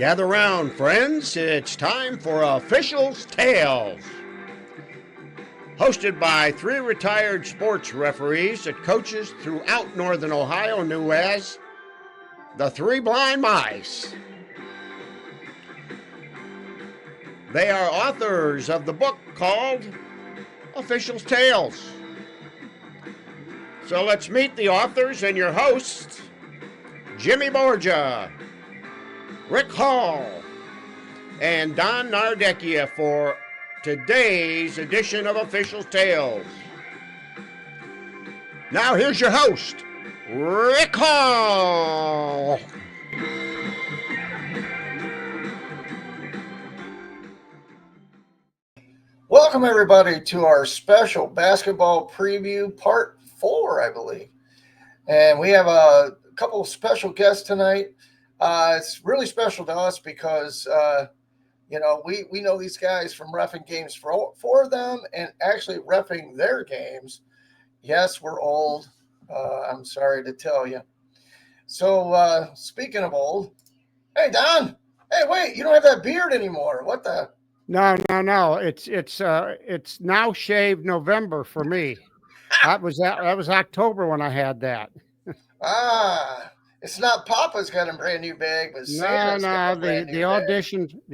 Gather round, friends. It's time for Officials' Tales. Hosted by three retired sports referees that coaches throughout Northern Ohio knew as the Three Blind Mice. They are authors of the book called Officials' Tales. So let's meet the authors and your hosts, Jimmy Borgia, Rick Hall, and Don Nardecchia for today's edition of Officials' Tales. Now here's your host, Rick Hall. Welcome everybody to our special basketball preview part 4, I believe. And we have a couple of special guests tonight. It's really special to us because we know these guys from reffing games for them and actually reffing their games. Yes, we're old. I'm sorry to tell you. So speaking of old, hey Don, hey wait, you don't have that beard anymore. What the? No. It's now shaved November for me. That was October when I had that. It's not Papa's got a brand new bag, but the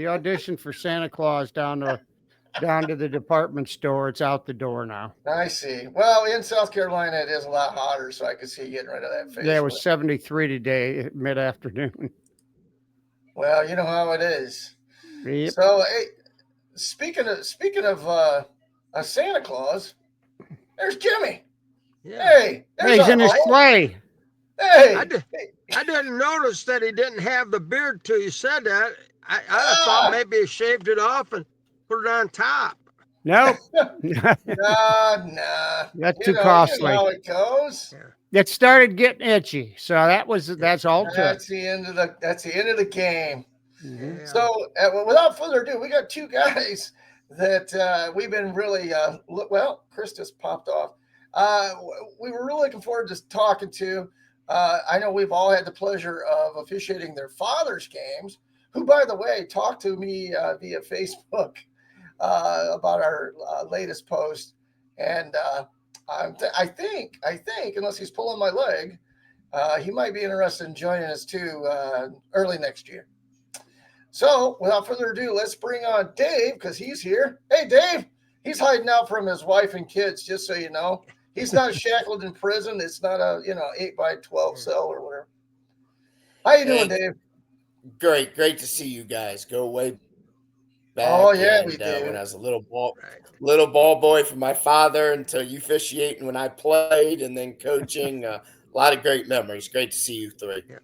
audition for Santa Claus down to the department store. It's out the door now. I see. Well, in South Carolina, it is a lot hotter, so I could see you getting rid of that face. Yeah, it was 73 today, mid-afternoon. Well, you know how it is. Yep. So, hey, speaking of Santa Claus, there's Jimmy. Yeah. Hey, he's in his sleigh. Hey, I didn't notice that he didn't have the beard till you said that. I thought maybe he shaved it off and put it on top. Nope. Nah. That's too costly. You know how it goes. Yeah. It started getting itchy, so that's all. That's the end of the game. Mm-hmm. Yeah. So, without further ado, we got two guys that we've been really Chris just popped off. We were really looking forward to talking to. I know we've all had the pleasure of officiating their father's games, who, by the way, talked to me via Facebook about our latest post. And I think, unless he's pulling my leg, he might be interested in joining us too early next year. So, without further ado, let's bring on Dave, because he's here. Hey, Dave, he's hiding out from his wife and kids, just so you know. He's not shackled in prison. It's not a 8x12 cell or whatever. How you doing, Dave? Great to see you guys. Go way back. Oh yeah, we do. When I was a little ball boy for my father, until you officiating when I played, and then coaching. A lot of great memories. Great to see you three. Yeah.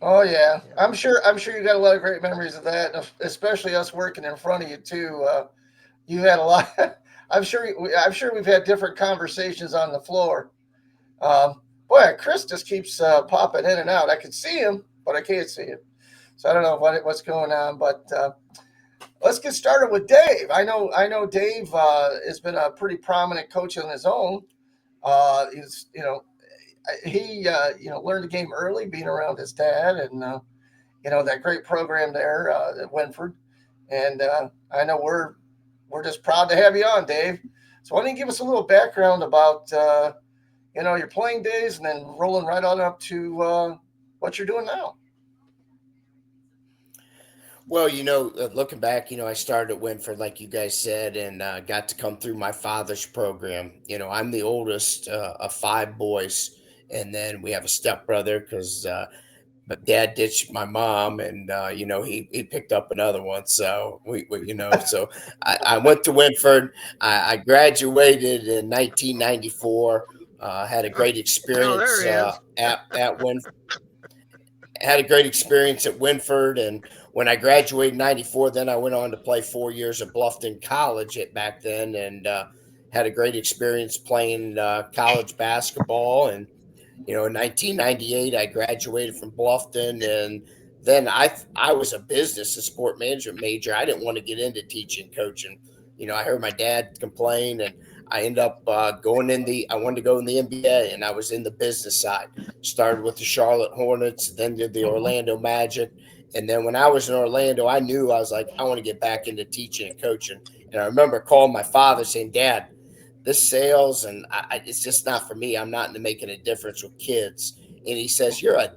Oh yeah, I'm sure you got a lot of great memories of that, especially us working in front of you too. You had a lot. I'm sure we've had different conversations on the floor. Boy, Chris just keeps popping in and out. I can see him, but I can't see him. So I don't know what's going on. But let's get started with Dave. I know Dave has been a pretty prominent coach on his own. He learned the game early, being around his dad, and that great program there at Wynford. And I know we're just proud to have you on, Dave. So why don't you give us a little background about your playing days, and then rolling right on up to what you're doing now. Well, looking back, I started at Wynford, like you guys said, and got to come through my father's program. I'm the oldest of 5 boys. And then we have a stepbrother because my dad ditched my mom, and he picked up another one. So so I went to Wynford. I graduated in 1994. Had a great experience at Wynford. Had a great experience at Wynford, and when I graduated in 94, then I went on to play 4 years at Bluffton College back then, and had a great experience playing college basketball. And in 1998, I graduated from Bluffton, and then I was a business and sport management major. I didn't want to get into teaching, coaching. I heard my dad complain, and I ended up I wanted to go in the NBA, and I was in the business side. Started with the Charlotte Hornets, then did the Orlando Magic. And then when I was in Orlando, I knew I was like, I want to get back into teaching and coaching. And I remember calling my father saying, Dad, this sales and it's just not for me. I'm not into making a difference with kids. And he says, you're a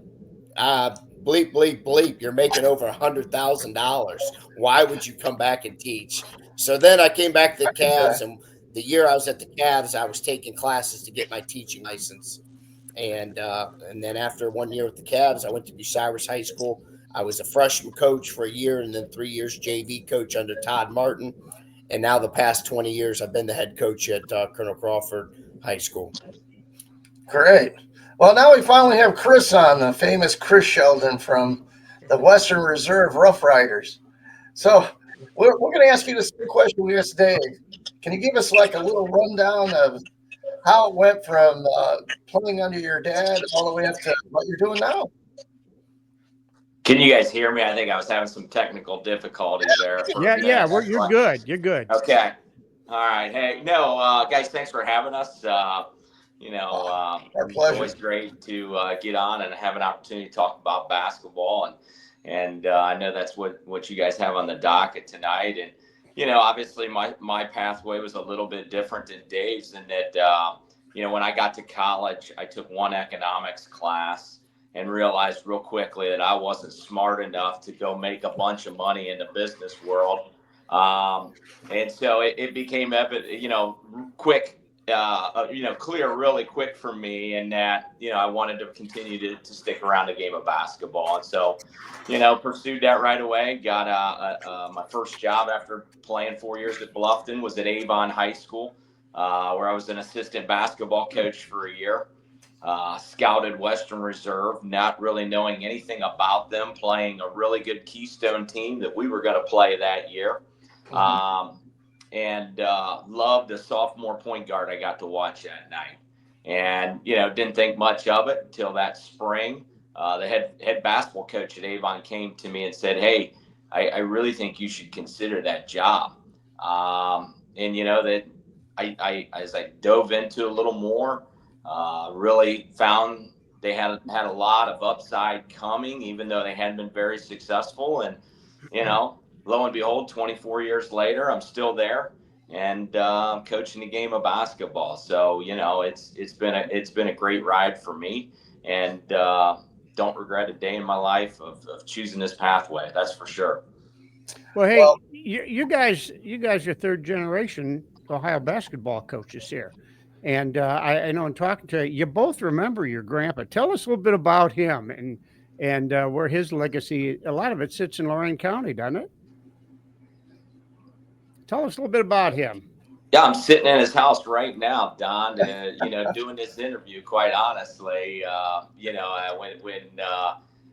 bleep, bleep, bleep. You're making over $100,000. Why would you come back and teach? So then I came back to the Cavs, and the year I was at the Cavs, I was taking classes to get my teaching license. And then after 1 year with the Cavs, I went to Bucyrus High School. I was a freshman coach for a year, and then 3 years JV coach under Todd Martin. And now the past 20 years, I've been the head coach at Colonel Crawford High School. Great. Well, now we finally have Chris on, the famous Chris Sheldon from the Western Reserve Rough Riders. So we're going to ask you the same question we asked Dave. Can you give us like a little rundown of how it went from playing under your dad all the way up to what you're doing now? Can you guys hear me? I think I was having some technical difficulties there. You're good. You're good. Okay. All right. Hey, no, guys, thanks for having us. Our It's pleasure. always great to get on and have an opportunity to talk about basketball. And I know that's what you guys have on the docket tonight. And, obviously my pathway was a little bit different than Dave's in that, when I got to college, I took one economics class and realized real quickly that I wasn't smart enough to go make a bunch of money in the business world. And so it became quick, clear really quick for me, and that, I wanted to continue to stick around the game of basketball. And so, pursued that right away. Got my first job after playing 4 years at Bluffton was at Avon High School, where I was an assistant basketball coach for a year. Scouted Western Reserve, not really knowing anything about them, playing a really good Keystone team that we were going to play that year. And loved the sophomore point guard I got to watch that night. And, didn't think much of it until that spring. The head basketball coach at Avon came to me and said, hey, I really think you should consider that job. And, that as I dove into a little more, really found they had a lot of upside coming, even though they hadn't been very successful. And, lo and behold, 24 years later, I'm still there and coaching the game of basketball. So, it's been a great ride for me, and don't regret a day in my life of choosing this pathway. That's for sure. Well, hey, you guys are third generation Ohio basketball coaches here. And I know in talking to you, you both remember your grandpa. Tell us a little bit about him and where his legacy, a lot of it sits in Lorain County, doesn't it? Tell us a little bit about him. Yeah, I'm sitting in his house right now, Don, doing this interview, quite honestly. When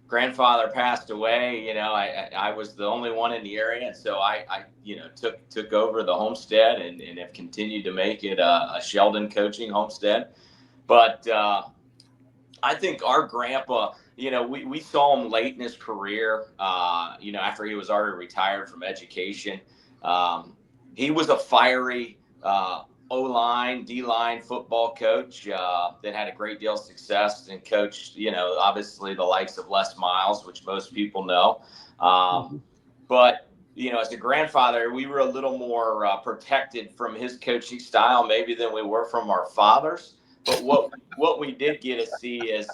grandfather passed away, I was the only one in the area. And so I took over the homestead and have continued to make it a Sheldon coaching homestead. But I think our grandpa, we saw him late in his career, after he was already retired from education. He was a fiery O-line, D-line football coach that had a great deal of success and coached, obviously the likes of Les Miles, which most people know. But, as a grandfather, we were a little more protected from his coaching style maybe than we were from our fathers. But what we did get to see is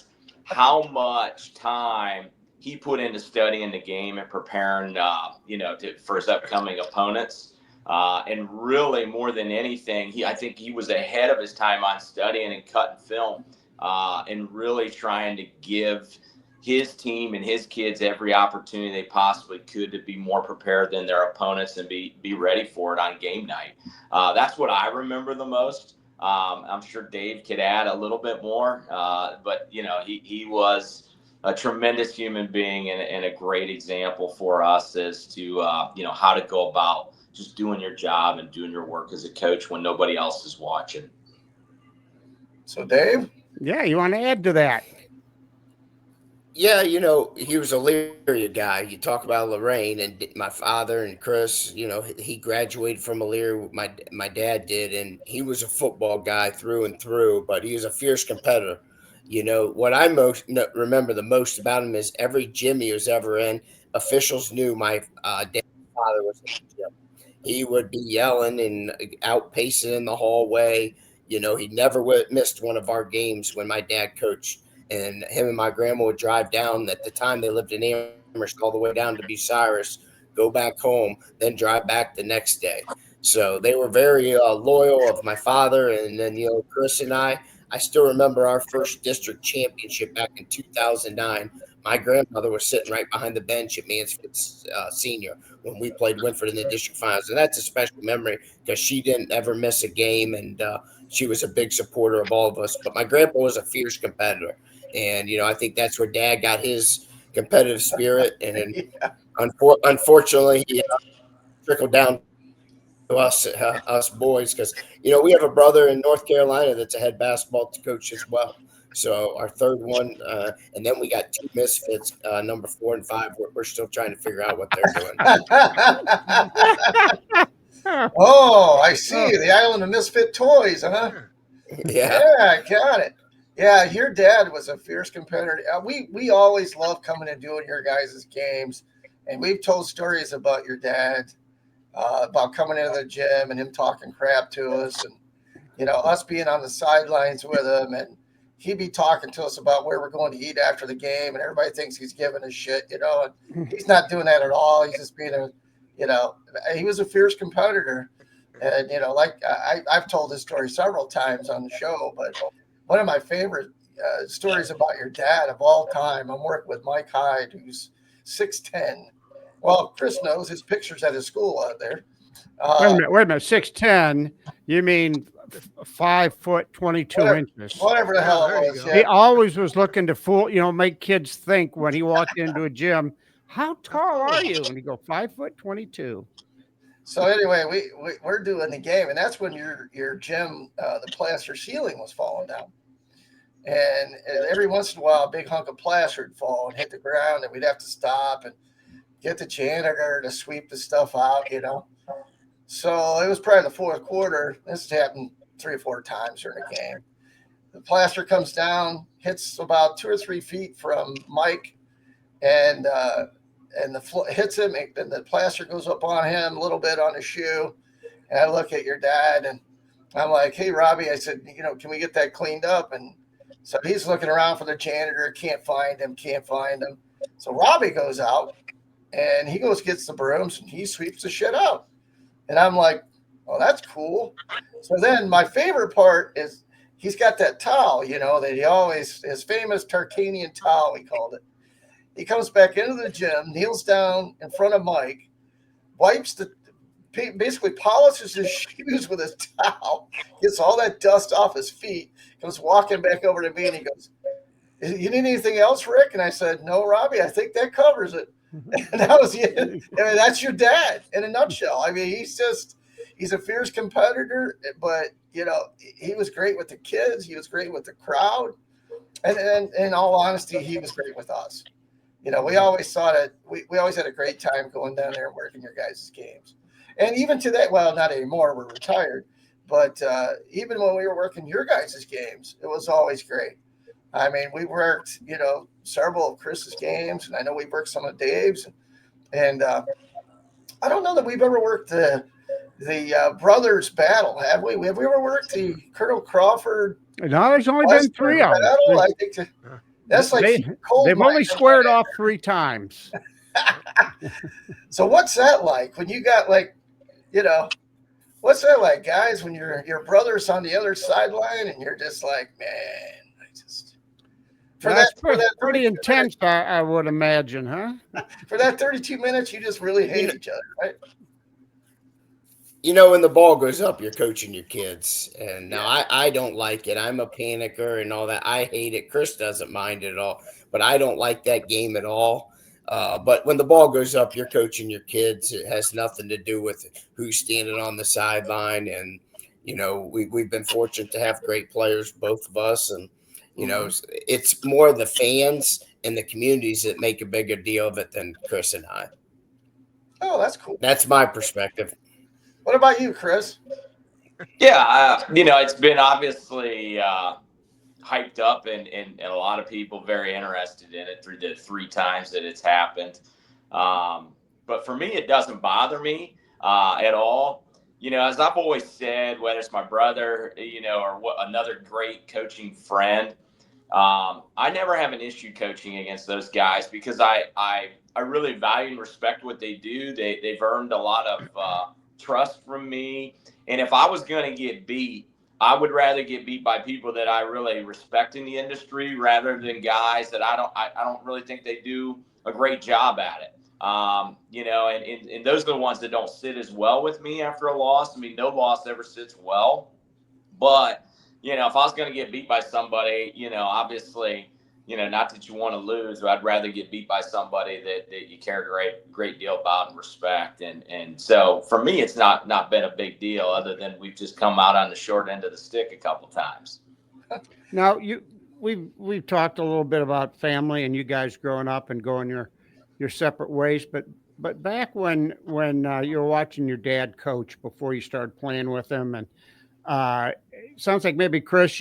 how much time he put into studying the game and preparing, for his upcoming opponents. And really, more than anything, I think he was ahead of his time on studying and cutting film, and really trying to give his team and his kids every opportunity they possibly could to be more prepared than their opponents and be ready for it on game night. That's what I remember the most. I'm sure Dave could add a little bit more, but he was a tremendous human being and a great example for us as to how to go about just doing your job and doing your work as a coach when nobody else is watching. So, Dave? Yeah, you want to add to that? Yeah, he was a Elyria guy. You talk about Lorraine and my father and Chris. He graduated from Elyria. My dad did, and he was a football guy through and through. But he was a fierce competitor. What I remember the most about him is every gym he was ever in, officials knew my dad's father was in the gym. He would be yelling and outpacing in the hallway. He never missed one of our games when my dad coached, and him and my grandma would drive down. At the time, they lived in Amherst, all the way down to Bucyrus, go back home, then drive back the next day. So they were very loyal of my father. And then, Chris and I still remember our first district championship back in 2009. My grandmother was sitting right behind the bench at Mansfield Senior when we played Wynford in the district finals. And that's a special memory because she didn't ever miss a game, and she was a big supporter of all of us. But my grandpa was a fierce competitor. And, I think that's where Dad got his competitive spirit. And then, Yeah. unfortunately, he trickled down to us boys, because, we have a brother in North Carolina that's a head basketball coach as well. So our third one, and then we got two misfits, number 4 and 5. We're still trying to figure out what they're doing. Oh, I see. The Island of Misfit Toys, huh? Yeah. Yeah, got it. Yeah, your dad was a fierce competitor. We always love coming and doing your guys' games, and we've told stories about your dad, about coming into the gym and him talking crap to us, and us being on the sidelines with him, and he'd be talking to us about where we're going to eat after the game, and everybody thinks he's giving us shit, and he's not doing that at all. He's just being he was a fierce competitor. And, like I've told this story several times on the show, but one of my favorite stories about your dad of all time, I'm working with Mike Hyde, who's 6'10". Well, Chris knows his picture's at his school out there. Wait a minute. 6'10". You mean 5 foot 22 inches? Whatever the hell it was. Yeah. He always was looking to fool, make kids think when he walked into a gym, how tall are you? And he go 5 foot 22. So anyway, we're doing the game, and that's when your gym, the plaster ceiling was falling down. And every once in a while, a big hunk of plaster would fall and hit the ground, and we'd have to stop and get the janitor to sweep the stuff out, So it was probably the fourth quarter. This happened 3 or 4 times during the game. The plaster comes down, hits about 2 or 3 feet from Mike, and the hits him, and the plaster goes up on him a little bit on his shoe. And I look at your dad, and I'm like, "Hey, Robbie," I said, "can we get that cleaned up?" And so he's looking around for the janitor, can't find him. So Robbie goes out, and he gets the brooms, and he sweeps the shit out. And I'm like, "Oh, that's cool." So then my favorite part is he's got that towel, that he always, his famous Tarkanian towel, he called it. He comes back into the gym, kneels down in front of Mike, basically polishes his shoes with his towel, gets all that dust off his feet, comes walking back over to me, and he goes, "You need anything else, Rick?" And I said, "No, Robbie, I think that covers it." And that was it. I mean, that's your dad in a nutshell. I mean, he's a fierce competitor, but he was great with the kids. He was great with the crowd. And in all honesty, he was great with us. We always saw that we always had a great time going down there and working your guys' games. And even to that, well, not anymore, we're retired. But even when we were working your guys' games, it was always great. I mean, we worked, several of Chris's games, and I know we worked some of Dave's. And I don't know that we've ever worked the brothers battle, have we? Have we ever worked the Colonel Crawford? No, there's only been 3 of them. I think that's like they've only squared off 3 times. So what's that like when you got what's that like, guys, when your brother's on the other sideline and you're just like, man, that's pretty intense, I would imagine, huh? For that 32 minutes, you just really hate each other, right? When the ball goes up, you're coaching your kids. And now I don't like it. I'm a panicker and all that. I hate it. Chris doesn't mind it at all. But I don't like that game at all. But when the ball goes up, you're coaching your kids. It has nothing to do with who's standing on the sideline. And, we've been fortunate to have great players, both of us. And, it's more the fans in the communities that make a bigger deal of it than Chris and I. Oh, that's cool. That's my perspective. What about you, Chris? Yeah, it's been obviously hyped up and a lot of people very interested in it through the 3 times that it's happened. But for me, it doesn't bother me at all. As I've always said, whether it's my brother, or another great coaching friend, I never have an issue coaching against those guys because I really value and respect what they do. They've earned a lot of trust from me. And if I was going to get beat, I would rather get beat by people that I really respect in the industry rather than guys that I don't really think they do a great job at it. And those are the ones that don't sit as well with me after a loss. I mean, no loss ever sits well. But, if I was going to get beat by somebody, obviously, not that you want to lose, but I'd rather get beat by somebody that you care a great deal about and respect. And so for me, it's not been a big deal other than we've just come out on the short end of the stick a couple times. Now we've talked a little bit about family and you guys growing up and going your separate ways, but back when you were watching your dad coach before you started playing with him, and it sounds like maybe Chris,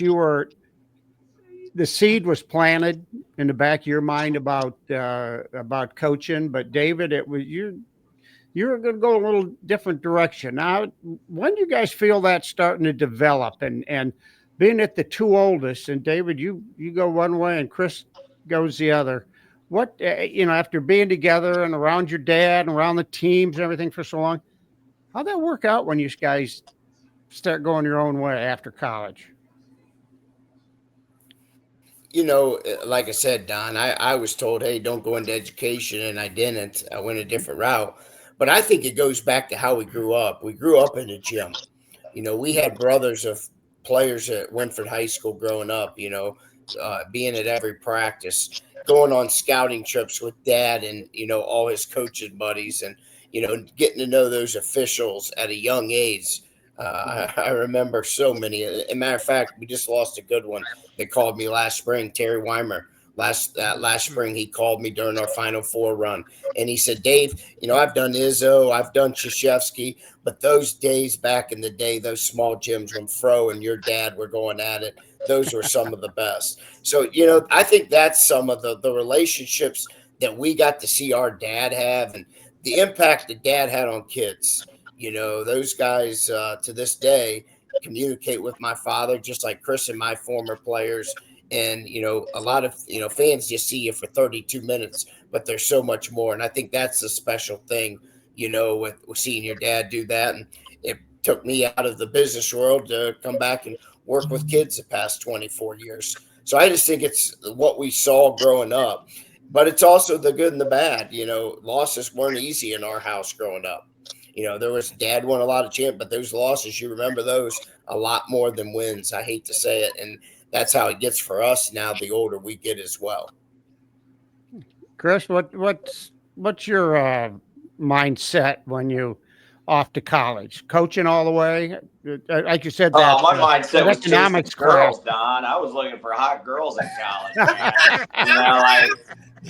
the seed was planted in the back of your mind about coaching, but David, it was you're going to go a little different direction. Now, when do you guys feel that starting to develop and being at the 2 oldest, and David, you go one way and Chris goes the other. What, after being together and around your dad and around the teams and everything for so long, how'd that work out when you guys start going your own way after college? Like I said, Don, I was told, hey, don't go into education, and I didn't. I went a different route. But I think it goes back to how we grew up. We grew up in the gym. We had brothers of players at Wynford High School growing up, being at every practice, going on scouting trips with Dad and, all his coaching buddies, and, getting to know those officials at a young age. I remember so many. As a matter of fact, we just lost a good one. They called me last spring, Terry Weimer. Last spring, he called me during our Final Four run, and he said, Dave, I've done Izzo, I've done Krzyzewski, but those days back in the day, those small gyms when Fro and your dad were going at it, those were some of the best. So, I think that's some of the relationships that we got to see our dad have and the impact that Dad had on kids. Those guys to this day communicate with my father, just like Chris and my former players. And, a lot of, fans just see you for 32 minutes, but there's so much more. And I think that's a special thing, with seeing your dad do that. And it took me out of the business world to come back and work with kids the past 24 years. So I just think it's what we saw growing up, but it's also the good and the bad. Losses weren't easy in our house growing up. There was Dad won a lot of champ, but those losses, you remember those a lot more than wins. I hate to say it. And that's how it gets for us now, the older we get as well. Chris, what's your mindset when you off to college? Coaching all the way? Like you said, that my mindset was economics girls, class. Don. I was looking for hot girls in college, man.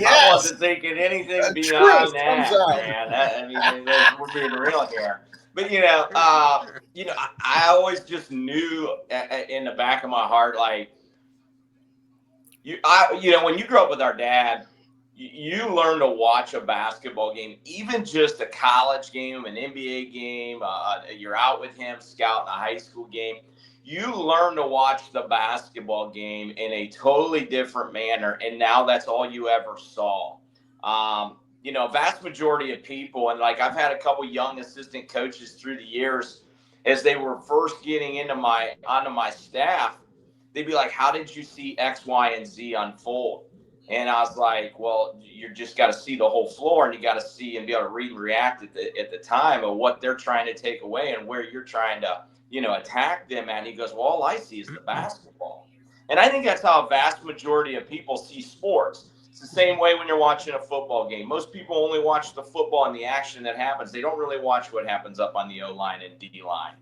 I wasn't thinking anything beyond that, man. We're being real here. But I always just knew in the back of my heart, like when you grew up with our dad, you learn to watch a basketball game, even just a college game, an NBA game. You're out with him scouting a high school game. You learn to watch the basketball game in a totally different manner, and now that's all you ever saw. Vast majority of people, and like I've had a couple young assistant coaches through the years, as they were first getting onto my staff, they'd be like, "How did you see X, Y, and Z unfold?" And I was like, well, you just got to see the whole floor, and you got to see and be able to read and react at the time of what they're trying to take away and where you're trying to, attack them at. And he goes, well, all I see is the basketball. And I think that's how a vast majority of people see sports. It's the same way when you're watching a football game. Most people only watch the football and the action that happens. They don't really watch what happens up on the O-line and D-line.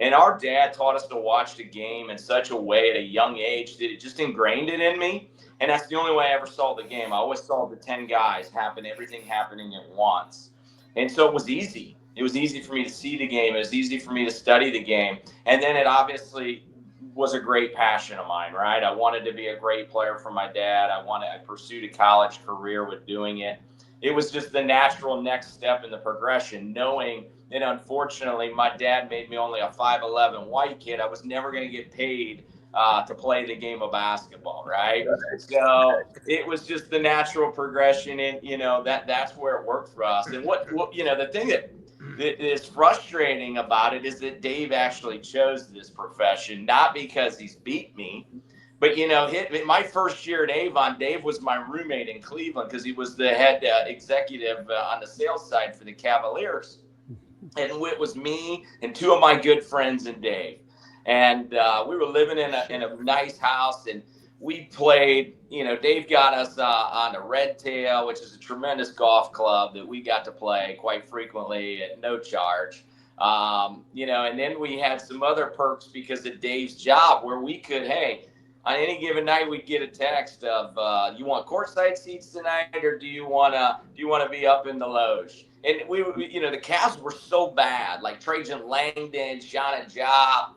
And our dad taught us to watch the game in such a way at a young age that it just ingrained it in me. And that's the only way I ever saw the game. I always saw the 10 guys everything happening at once. And so it was easy. It was easy for me to see the game. It was easy for me to study the game. And then it obviously was a great passion of mine, right? I wanted to be a great player for my dad. I pursued a college career with doing it. It was just the natural next step in the progression, knowing that unfortunately my dad made me only a 5'11" white kid. I was never going to get paid to play the game of basketball, right? So it was just the natural progression, and that's where it worked for us. And what the thing that is frustrating about it is that Dave actually chose this profession, not because he's beat me, but my first year at Avon, Dave was my roommate in Cleveland because he was the head executive on the sales side for the Cavaliers, and it was me and two of my good friends and Dave. And we were living in a nice house, and we played. Dave got us on the Red Tail, which is a tremendous golf club that we got to play quite frequently at no charge. And then we had some other perks because of Dave's job, where we could, hey, on any given night, we'd get a text of, you want courtside seats tonight, or do you want to be up in the loge? And we the Cavs were so bad, like Trajan Langdon, Shauna Jopp,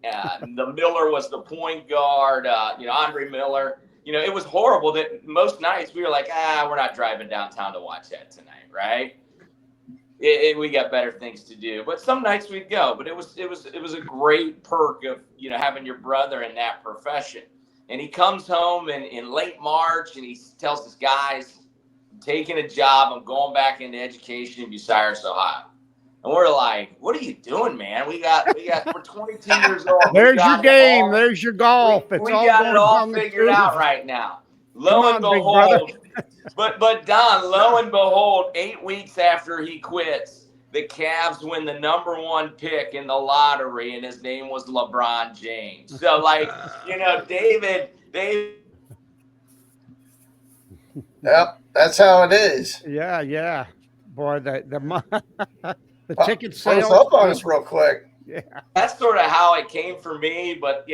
the Miller was the point guard, Andre Miller. It was horrible that most nights we were like, we're not driving downtown to watch that tonight, right? We got better things to do. But some nights we'd go. But it was a great perk of having your brother in that profession. And he comes home in late March, and he tells his guys, I'm taking a job. I'm going back into education in Bucyrus, Ohio. And we're like, what are you doing, man? We're 22 years old. There's your game. There's your golf. We got it all figured out right now. Lo and behold, but Don, lo and behold, 8 weeks after he quits, the Cavs win the #1 pick in the lottery, and his name was LeBron James. So, Dave. Yep, that's how it is. Yeah. Boy, the ticket Close sales up on us real quick. Yeah, that's sort of how it came for me. But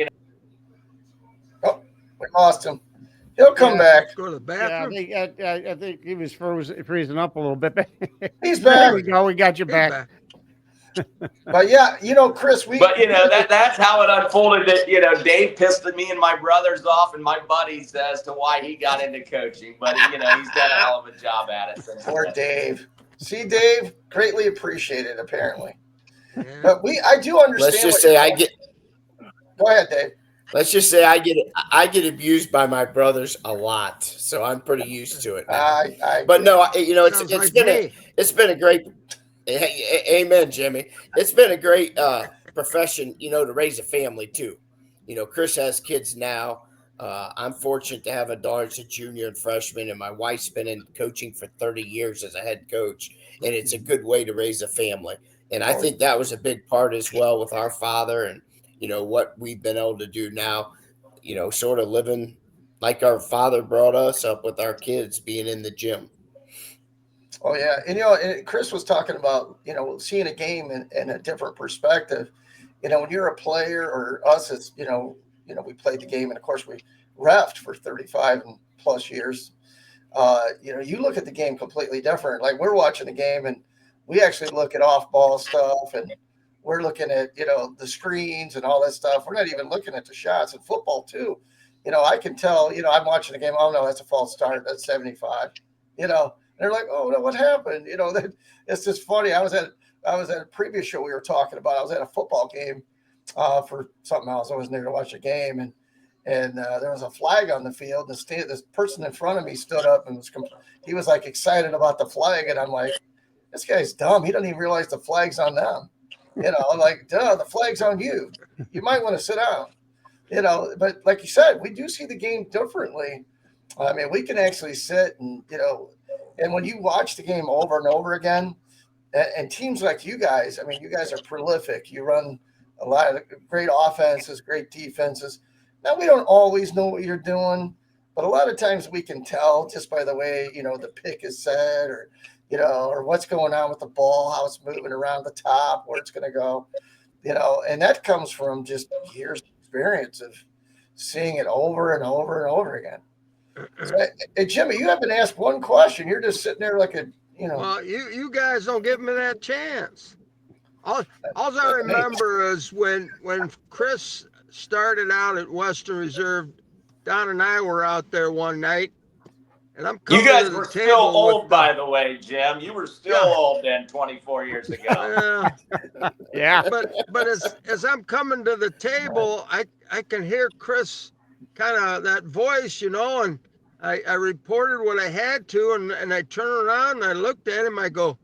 Oh, we lost him. He'll come back. Go to the bathroom. I think he was freezing up a little bit. He's There back. we go. We got you back. But yeah, Chris, that's how it unfolded. That Dave pissed me and my brothers off and my buddies as to why he got into coaching. But he's done a hell of a job at it since. Poor Dave. See, Dave, greatly appreciated apparently. Yeah. But I do understand. Let's just say Go ahead, Dave. Let's just say I get abused by my brothers a lot, so I'm pretty used to it now. But no, it's been a great. Amen, Jimmy. It's been a great profession, to raise a family too. Chris has kids now. I'm fortunate to have a daughter that's a junior and freshman, and my wife's been in coaching for 30 years as a head coach, and it's a good way to raise a family. And I think that was a big part as well with our father and, what we've been able to do now, sort of living like our father brought us up with our kids being in the gym. Oh, yeah. And, Chris was talking about, seeing a game in a different perspective. When you're a player, or us as, we played the game, and of course we reffed for 35 and plus years. You look at the game completely different. Like, we're watching the game and we actually look at off-ball stuff, and we're looking at, the screens and all that stuff. We're not even looking at the shots. In football too, I can tell, I'm watching the game. Oh no, that's a false start. That's 75, and they're like, oh no, what happened? It's just funny. I was at a previous show we were talking about. I was at a football game for something else. I wasn't there to watch a game, and there was a flag on the field. This person in front of me stood up and he was like excited about the flag, and I'm like, this guy's dumb. He doesn't even realize the flag's on them. I'm like, duh, the flag's on you. You might want to sit down. But like you said, we do see the game differently. I mean, we can actually sit and and when you watch the game over and over again, and teams like you guys, I mean, you guys are prolific. You run a lot of great offenses, great defenses. Now, we don't always know what you're doing, but a lot of times we can tell just by the way, the pick is set, or what's going on with the ball, how it's moving around the top, where it's going to go. and that comes from just years of experience of seeing it over and over and over again. So, hey, Jimmy, you haven't asked one question. You're just sitting there like Well, you guys don't give me that chance. All I remember is when Chris started out at Western Reserve, Don and I were out there one night, and I'm coming You guys to the were table still old, with by the way, Jim. You were still old then 24 years ago. Yeah. But as I'm coming to the table, I can hear Chris kind of that voice, and I reported what I had to, and I turned around and I looked at him. I go,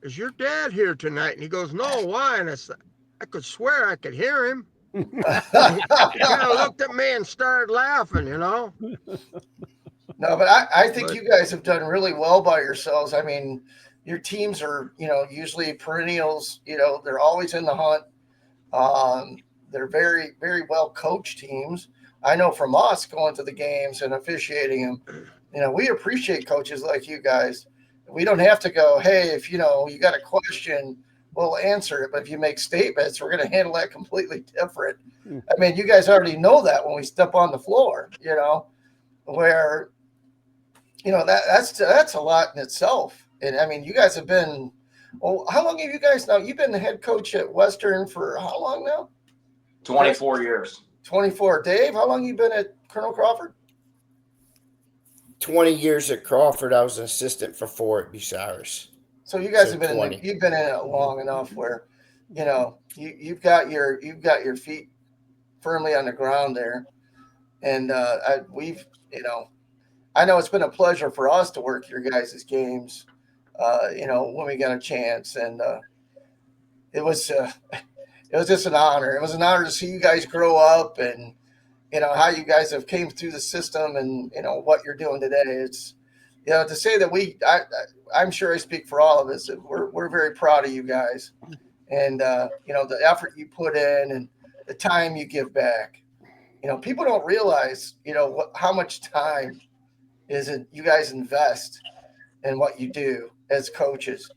"Is your dad here tonight?" And he goes, "No, why?" And I could swear I could hear him. He kind of looked at me and started laughing, No, but I think you guys have done really well by yourselves. I mean, your teams are, usually perennials. They're always in the hunt. They're very, very well coached teams. I know from us going to the games and officiating them, we appreciate coaches like you guys. We don't have to go, hey, if you got a question, we'll answer it. But if you make statements, we're going to handle that completely different. I mean, you guys already know that when we step on the floor, where that's a lot in itself. And I mean, you guys have been. Well, how long have you guys now? You've been the head coach at Western for how long now? 24 years. 24. Dave, how long you been at Colonel Crawford? 20 years at Crawford. I was an assistant for 4 at Bucyrus. So you guys have been you've been in it long enough where, you've got your feet firmly on the ground there, and I know it's been a pleasure for us to work your guys' games, when we got a chance, and it was just an honor. It was an honor to see you guys grow up and how you guys have came through the system and what you're doing today. It's to say that I'm sure I speak for all of us that we're very proud of you guys, and the effort you put in and the time you give back. People don't realize how much time you guys invest in what you do as coaches.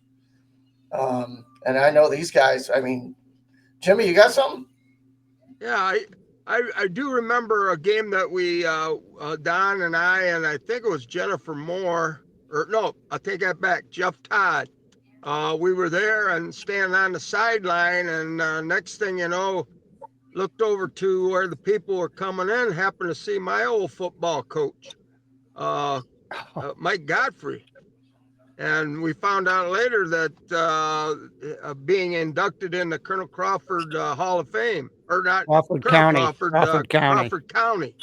And I know these guys. I mean, Jimmy, you got something? Yeah, I do remember a game that we Don and I think it was Jennifer Moore, or no, I take that back, Jeff Todd. We were there and standing on the sideline, and next thing you know, looked over to where the people were coming in, happened to see my old football coach, Mike Godfrey. And we found out later that being inducted in the Colonel Crawford Hall of Fame, or not Crawford County, Crawford County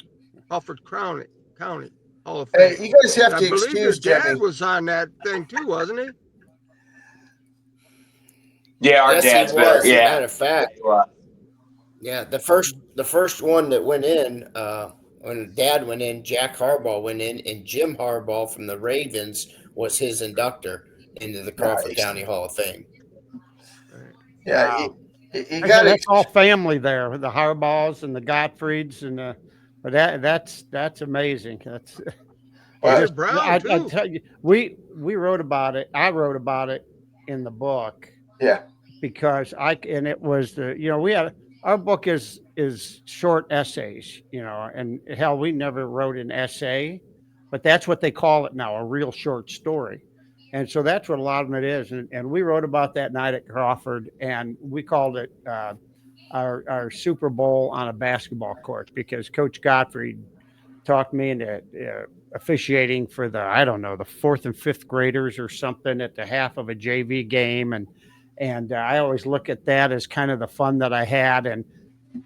Hall of Fame. Hey, you guys have to I believe your excuse Jimmy. dad was on that thing too, wasn't he? Yeah, our dad's better. Yeah, matter of fact. Yeah, the first one that went in, when Dad went in, Jack Harbaugh went in, and Jim Harbaugh from the Ravens was his inductor into the Crawford County Hall of Fame. Yeah, wow. you got that's all family there, the Harbaughs and the Gottfrieds, and but that's amazing. That's Brown I too. tell you, we wrote about it. I wrote about it in the book. Yeah, because it was we had our book is short essays, and hell, we never wrote an essay, but that's what they call it now, a real short story. And so that's what a lot of it is. And we wrote about that night at Crawford, and we called it our Super Bowl on a basketball court, because Coach Godfrey talked me into officiating for the fourth and fifth graders or something at the half of a JV game. And I always look at that as kind of the fun that I had, and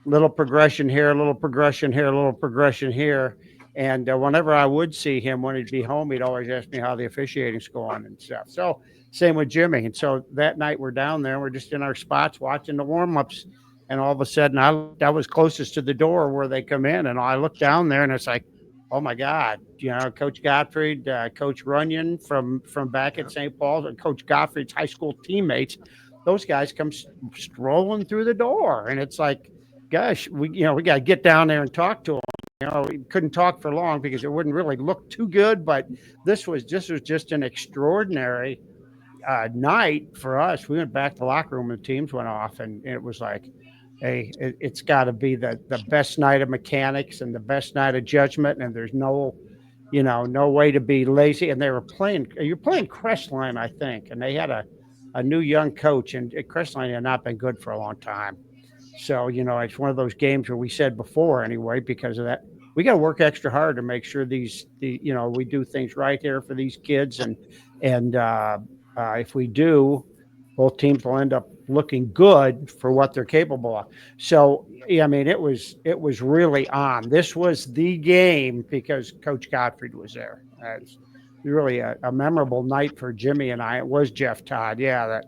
little progression here, a little progression here, a little progression here. And whenever I would see him when he'd be home, he'd always ask me how the officiating's going and stuff. So same with Jimmy. And so that night we're down there, we're just in our spots watching the warm-ups. And all of a sudden I was closest to the door where they come in. And I look down there and it's like, oh my God, Coach Gottfried, Coach Runyon from back at St. Paul's, and Coach Gottfried's high school teammates, those guys come strolling through the door. And it's like, gosh, we got to get down there and talk to them. We couldn't talk for long because it wouldn't really look too good, but this was just an extraordinary night for us. We went back to the locker room and the teams went off, and it was like, it's got to be the best night of mechanics and the best night of judgment, and there's no no way to be lazy. And you're playing Crestline, I think, and they had a new young coach, and Crestline had not been good for a long time. So, it's one of those games where we said before anyway, because of that, we got to work extra hard to make sure we do things right here for these kids. And if we do, both teams will end up looking good for what they're capable of. So, yeah, I mean, it was really on. This was the game because Coach Gottfried was there. It's really a memorable night for Jimmy and I. It was Jeff Todd. Yeah,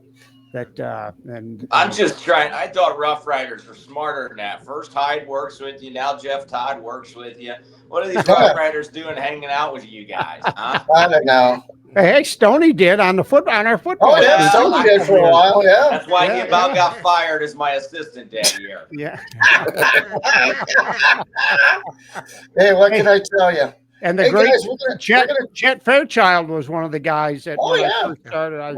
and I'm just trying. I thought Rough Riders were smarter than that. First Hyde works with you. Now Jeff Todd works with you. What are these Rough Riders doing hanging out with you guys? Huh? I don't know. Hey, Stoney did on our football. Oh yeah, Stoney did for a while. Yeah, that's why he about got fired as my assistant that year. Yeah. Hey, what can I tell you? And the great Chet Fairchild was one of the guys that when I first started. I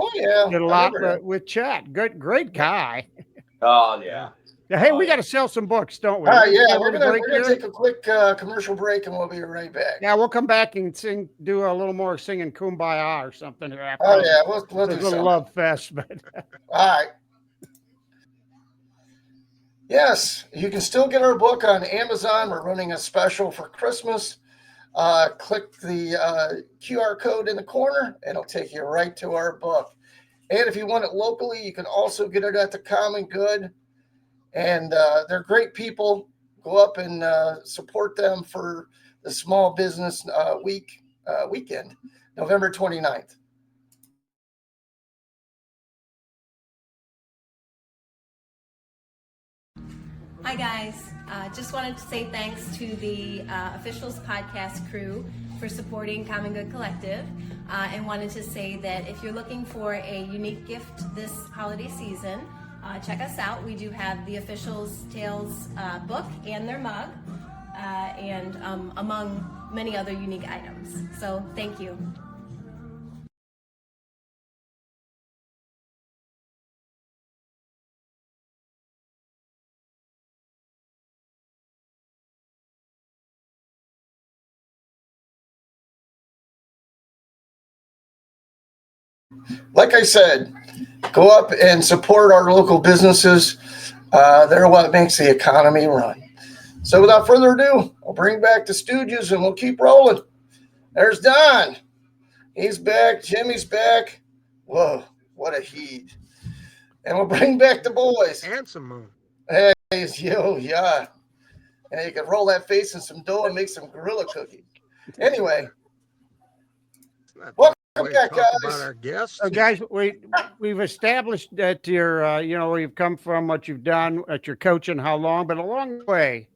did a lot with Chet. Great guy. Oh yeah. Hey, we got to sell some books, don't we? Yeah, we're gonna take a quick commercial break, and we'll be right back. Yeah, we'll come back and do a little more singing "Kumbaya" or something. Oh yeah, we'll do a little love fest. But all right. Yes, you can still get our book on Amazon. We're running a special for Christmas. Click the QR code in the corner, and it'll take you right to our book. And if you want it locally, you can also get it at the Common Good. And they're great people. Go up and support them for the Small Business weekend, November 29th. Hi, guys. Just wanted to say thanks to the Officials Podcast crew for supporting Common Good Collective, and wanted to say that if you're looking for a unique gift this holiday season, check us out. We do have the Officials Tales book and their mug, and among many other unique items. So thank you. Like I said, go up and support our local businesses. They're what makes the economy run. So without further ado, I'll bring back the Stooges and we'll keep rolling. There's Don. He's back. Jimmy's back. Whoa, what a heat. And we'll bring back the boys. Handsome moon. Hey, yeah. And you can roll that face in some dough and make some gorilla cookies. Anyway. Welcome back, guys. About our guests. Guys, we've established that you're, where you've come from, what you've done, at your coaching, how long, but along the way,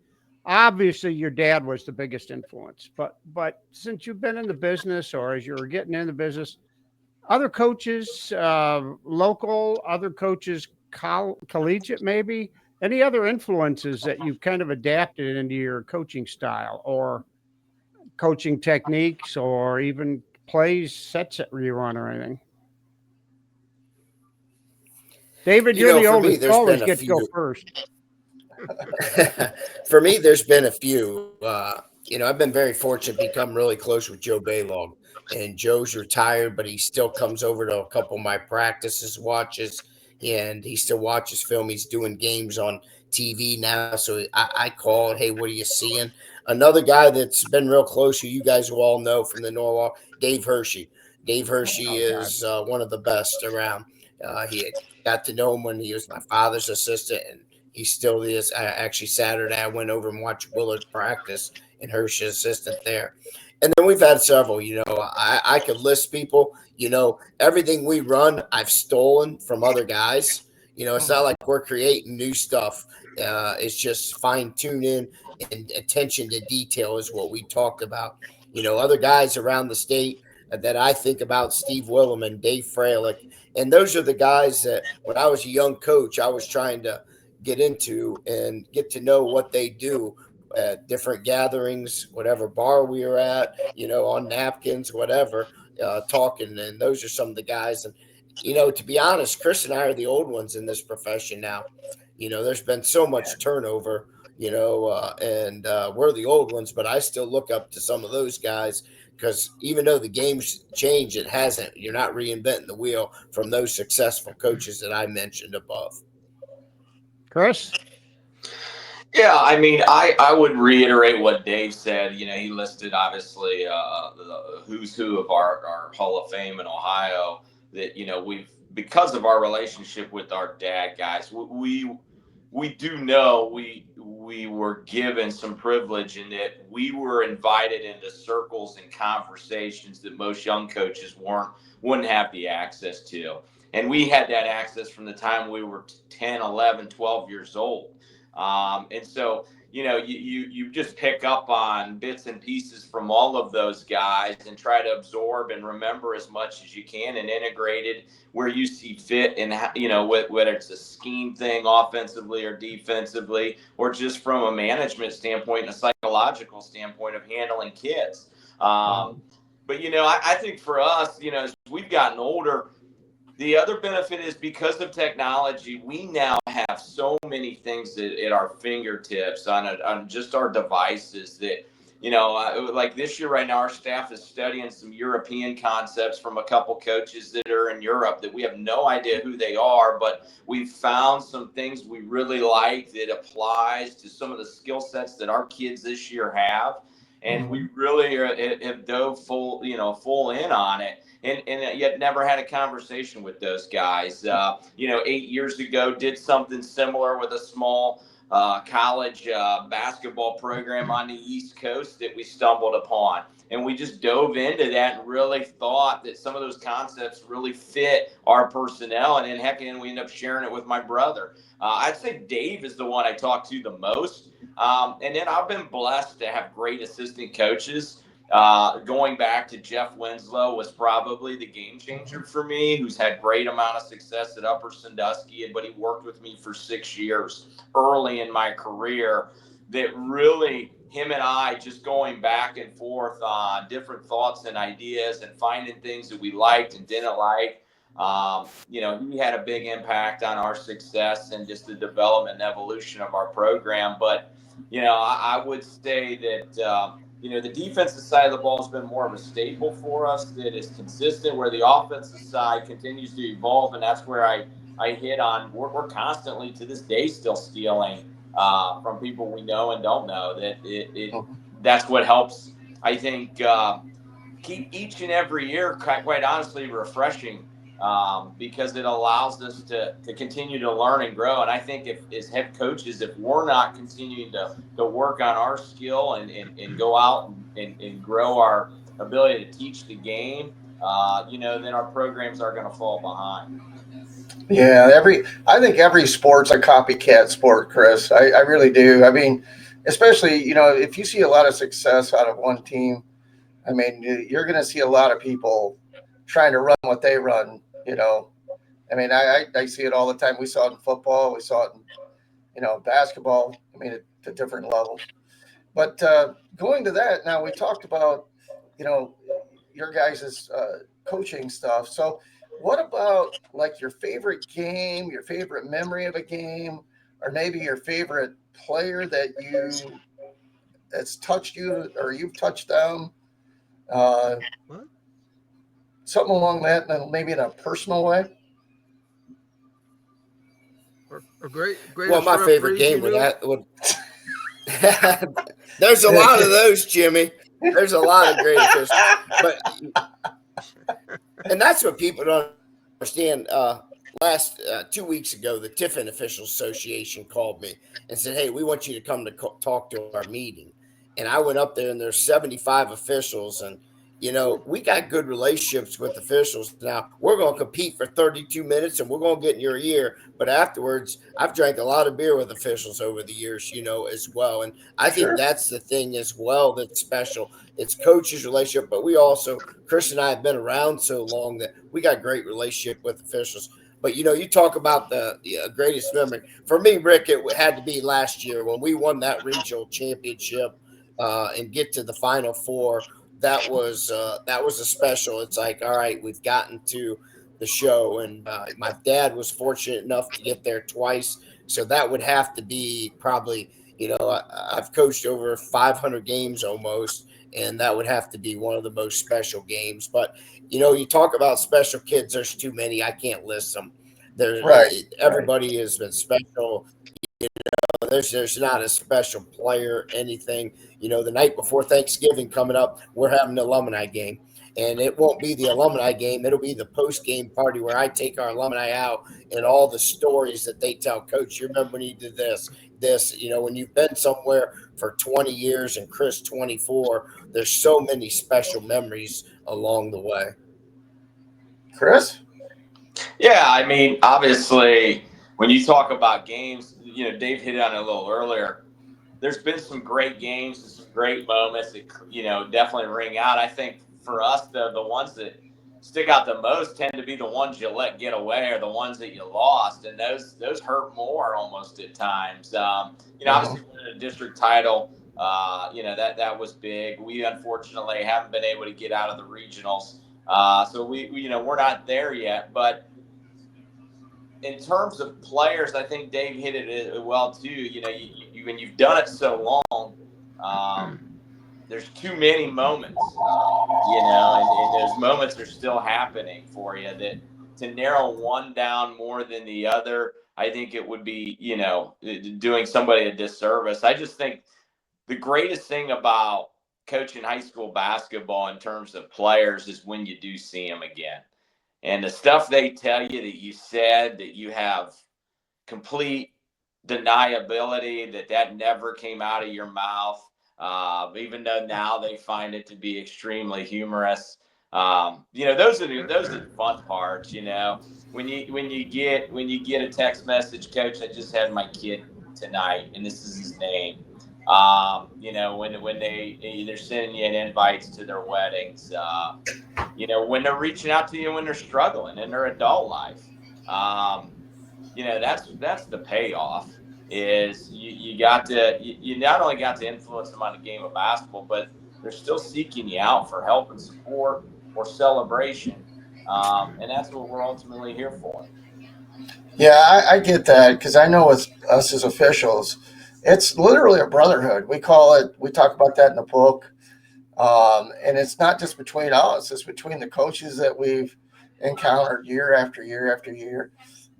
obviously your dad was the biggest influence. But since you've been in the business, or as you were getting in the business, other coaches, local, other coaches, collegiate, maybe, any other influences that you've kind of adapted into your coaching style or coaching techniques, or even plays, sets that you run or anything? David, you're the oldest. You always get to go first. For me, there's been a few. I've been very fortunate to become really close with Joe Baylog. And Joe's retired, but he still comes over to a couple of my practices, watches, and he still watches film. He's doing games on TV now. So I call, hey, what are you seeing? Another guy that's been real close, who you guys will all know from the Norwalk, Dave Hershey. Dave Hershey is one of the best around. He got to know him when he was my father's assistant, and he still is. Actually, Saturday, I went over and watched Willard practice, and Hershey's assistant there. And then we've had several. I could list people. Everything we run, I've stolen from other guys. It's not like we're creating new stuff. It's just fine-tuning and attention to detail is what we talked about. Other guys around the state that I think about, Steve Williman, Dave Freilich, and those are the guys that when I was a young coach, I was trying to get into and get to know what they do at different gatherings, whatever bar we were at, on napkins, whatever, talking. And those are some of the guys. And, to be honest, Chris and I are the old ones in this profession now. There's been so much turnover, and we're the old ones, but I still look up to some of those guys because even though the game's changed, it hasn't. You're not reinventing the wheel from those successful coaches that I mentioned above. Chris? Yeah, I mean, I would reiterate what Dave said. He listed obviously the who's who of our Hall of Fame in Ohio. That we've, because of our relationship with our dad guys, we do know we were given some privilege in that we were invited into circles and conversations that most young coaches wouldn't have the access to, and we had that access from the time we were 10, 11, 12 years old. And so, you just pick up on bits and pieces from all of those guys and try to absorb and remember as much as you can and integrate it where you see fit, and whether it's a scheme thing offensively or defensively, or just from a management standpoint and a psychological standpoint of handling kids. But I think for us, as we've gotten older, the other benefit is because of technology, we now have so many things at our fingertips on just our devices that, like this year right now, our staff is studying some European concepts from a couple coaches that are in Europe that we have no idea who they are, but we've found some things we really like that applies to some of the skill sets that our kids this year have. And we really have dove full in on it. And yet never had a conversation with those guys. 8 years ago, did something similar with a small college basketball program on the East Coast that we stumbled upon. And we just dove into that and really thought that some of those concepts really fit our personnel. And then we ended up sharing it with my brother. I'd say Dave is the one I talk to the most. And then I've been blessed to have great assistant coaches. Going back to Jeff Winslow was probably the game changer for me, who's had great amount of success at Upper Sandusky, but he worked with me for 6 years early in my career. That really, him and I just going back and forth on different thoughts and ideas and finding things that we liked and didn't like. He had a big impact on our success and just the development and evolution of our program. But, I would say that, the defensive side of the ball has been more of a staple for us that is consistent, where the offensive side continues to evolve. And that's where I hit on, we're constantly to this day still stealing from people we know and don't know. That's what helps, I think, keep each and every year, quite honestly, refreshing, because it allows us to continue to learn and grow. And I think as head coaches, if we're not continuing to work on our skill and go out and grow our ability to teach the game, then our programs are going to fall behind. Yeah, I think every sport's a copycat sport, Chris. I really do. I mean, especially, if you see a lot of success out of one team, I mean, you're going to see a lot of people trying to run what they run, I mean, I see it all the time. We saw it in football. We saw it in, basketball. I mean, at different levels. But going to that, now we talked about, your guys' coaching stuff. So what about like your favorite game, your favorite memory of a game, or maybe your favorite player that's touched you or you've touched them? Something along that, and maybe in a personal way. A great. Well, my favorite game would. There's a lot of those, Jimmy. There's a lot of great officials, and that's what people don't understand. Last 2 weeks ago, the Tiffin Officials Association called me and said, "Hey, we want you to come to talk to our meeting." And I went up there, and there's 75 officials, and we got good relationships with officials. Now we're going to compete for 32 minutes and we're going to get in your ear. But afterwards, I've drank a lot of beer with officials over the years, as well. And I think that's the thing as well that's special. It's coaches' relationship, but we also, Chris and I have been around so long that we got great relationship with officials. But, you talk about the greatest memory. For me, Rick, it had to be last year when we won that regional championship and get to the Final Four. That was a special. It's like, all right, we've gotten to the show. And my dad was fortunate enough to get there twice. So that would have to be probably, I've coached over 500 games almost, and that would have to be one of the most special games. But, you talk about special kids, there's too many. I can't list them. Everybody has been special. There's not a special player, anything. The night before Thanksgiving coming up, we're having an alumni game. And it won't be the alumni game. It'll be the post-game party where I take our alumni out and all the stories that they tell. Coach, you remember when you did this, when you've been somewhere for 20 years and Chris 24, there's so many special memories along the way. Chris? Yeah, I mean, obviously, when you talk about games, Dave hit on it a little earlier. There's been some great games and some great moments that, definitely ring out. I think for us, the ones that stick out the most tend to be the ones you let get away or the ones that you lost. And those hurt more almost at times. Obviously winning a district title, that was big. We unfortunately haven't been able to get out of the regionals. So we're not there yet, but in terms of players, I think Dave hit it well too. When you've done it so long, there's too many moments, and those moments are still happening for you. That to narrow one down more than the other, I think it would be, doing somebody a disservice. I just think the greatest thing about coaching high school basketball in terms of players is when you do see them again. And the stuff they tell you that you said, that you have complete deniability, that never came out of your mouth, even though now they find it to be extremely humorous. Those are the fun parts. When you get a text message, Coach, I just had my kid tonight, and this is his name. When they're sending you invites to their weddings, when they're reaching out to you when they're struggling in their adult life, that's the payoff. Is you not only got to influence them on the game of basketball, but they're still seeking you out for help and support or celebration, and that's what we're ultimately here for. Yeah, I get that because I know with us as officials, it's literally a brotherhood. We talk about that in the book. And it's not just between us, it's between the coaches that we've encountered year after year after year.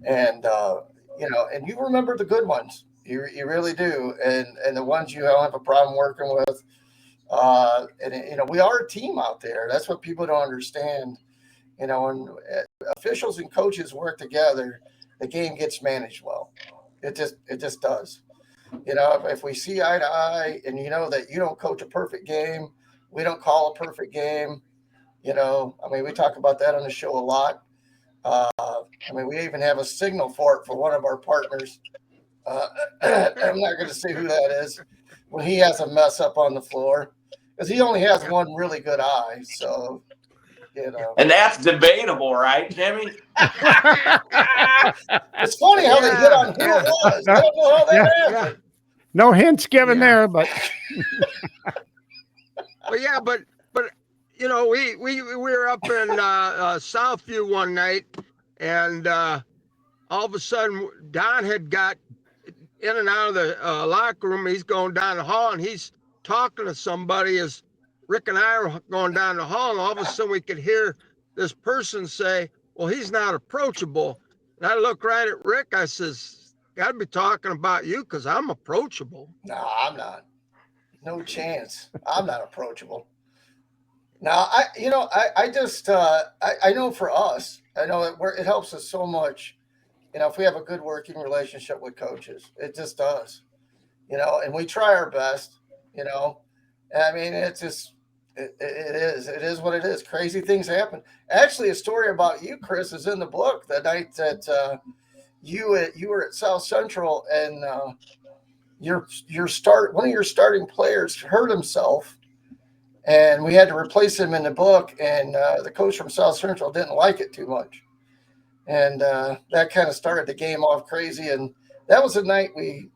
And, and you remember the good ones. You really do. And the ones you don't have a problem working with. We are a team out there. That's what people don't understand. When officials and coaches work together, the game gets managed well. It just does. If we see eye to eye and that you don't coach a perfect game, we don't call a perfect game. We talk about that on the show a lot. We even have a signal for it for one of our partners. I'm not going to say who that is when he has a mess up on the floor because he only has one really good eye. So, And that's debatable, right, Jimmy? It's funny how they hit on who it was. I don't know how that happened. No hints given there, but but we were up in Southview one night, and all of a sudden Don had got in and out of the locker room. He's going down the hall, and he's talking to somebody as Rick and I are going down the hall, and all of a sudden we could hear this person say, "Well, he's not approachable." And I look right at Rick. I says, "Gotta be talking about you because I'm approachable." No, I'm not. No chance. I'm not approachable. Now, I know for us, I know it helps us so much. If we have a good working relationship with coaches, it just does. And we try our best. It's just it is what it is. Crazy things happen. Actually, a story about you, Chris, is in the book. The night that you were at South Central and one of your starting players hurt himself, and we had to replace him in the book. And the coach from South Central didn't like it too much, and that kind of started the game off crazy. And that was the night we